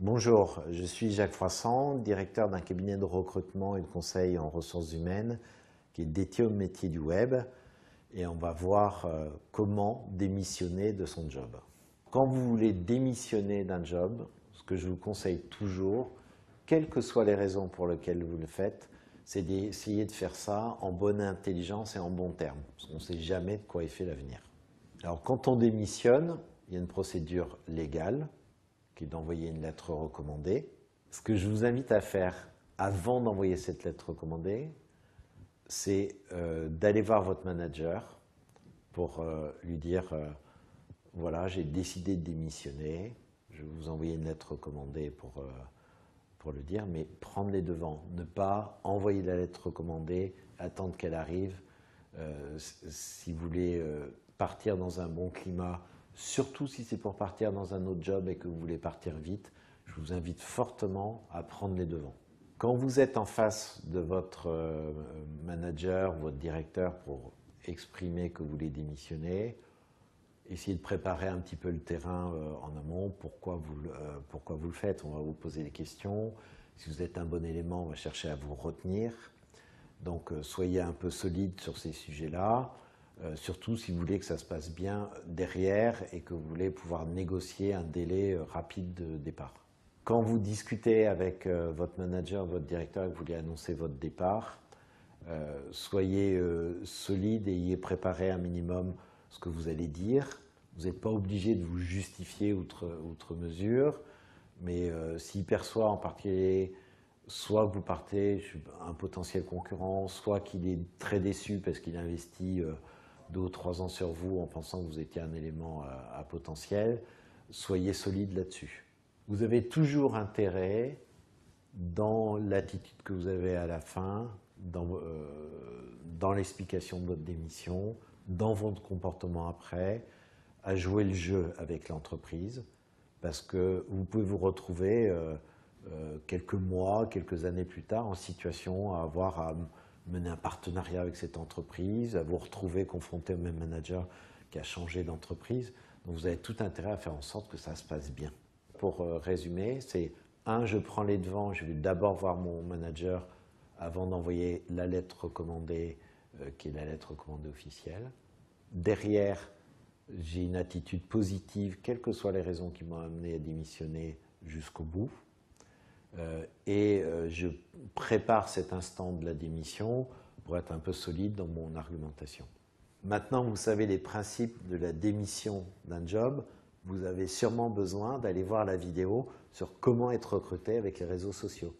Bonjour, je suis Jacques Froissart, directeur d'un cabinet de recrutement et de conseil en ressources humaines qui est dédié au métier du web et on va voir comment démissionner de son job. Quand vous voulez démissionner d'un job, ce que je vous conseille toujours, quelles que soient les raisons pour lesquelles vous le faites, c'est d'essayer de faire ça en bonne intelligence et en bons termes, parce qu'on ne sait jamais de quoi est fait l'avenir. Alors quand on démissionne, il y a une procédure légale, qui est d'envoyer une lettre recommandée. Ce que je vous invite à faire avant d'envoyer cette lettre recommandée, c'est d'aller voir votre manager pour lui dire voilà, j'ai décidé de démissionner, je vais vous envoyer une lettre recommandée pour le dire, mais prendre les devants, ne pas envoyer la lettre recommandée, attendre qu'elle arrive. Si vous voulez partir dans un bon climat, surtout si c'est pour partir dans un autre job et que vous voulez partir vite, je vous invite fortement à prendre les devants. Quand vous êtes en face de votre manager, votre directeur pour exprimer que vous voulez démissionner, essayez de préparer un petit peu le terrain en amont, pourquoi vous le faites. On va vous poser des questions. Si vous êtes un bon élément, on va chercher à vous retenir. Donc soyez un peu solide sur ces sujets-là. Surtout si vous voulez que ça se passe bien derrière et que vous voulez pouvoir négocier un délai rapide de départ. Quand vous discutez avec votre manager, votre directeur et que vous voulez annoncer votre départ, soyez solide et ayez préparé un minimum ce que vous allez dire. Vous n'êtes pas obligé de vous justifier outre mesure, mais s'il perçoit en particulier soit que vous partez un potentiel concurrent, soit qu'il est très déçu parce qu'il investit 2 ou 3 ans sur vous en pensant que vous étiez un élément à potentiel, soyez solide là-dessus. Vous avez toujours intérêt, dans l'attitude que vous avez à la fin, dans l'explication de votre démission, dans votre comportement après, à jouer le jeu avec l'entreprise, parce que vous pouvez vous retrouver quelques mois, quelques années plus tard en situation à avoir à mener un partenariat avec cette entreprise, à vous retrouver confronté au même manager qui a changé d'entreprise. Donc vous avez tout intérêt à faire en sorte que ça se passe bien. Pour résumer, c'est 1, je prends les devants, je vais d'abord voir mon manager avant d'envoyer la lettre recommandée, qui est la lettre recommandée officielle. Derrière, j'ai une attitude positive, quelles que soient les raisons qui m'ont amené à démissionner jusqu'au bout. Je prépare cet instant de la démission pour être un peu solide dans mon argumentation. Maintenant, vous savez les principes de la démission d'un job, vous avez sûrement besoin d'aller voir la vidéo sur comment être recruté avec les réseaux sociaux.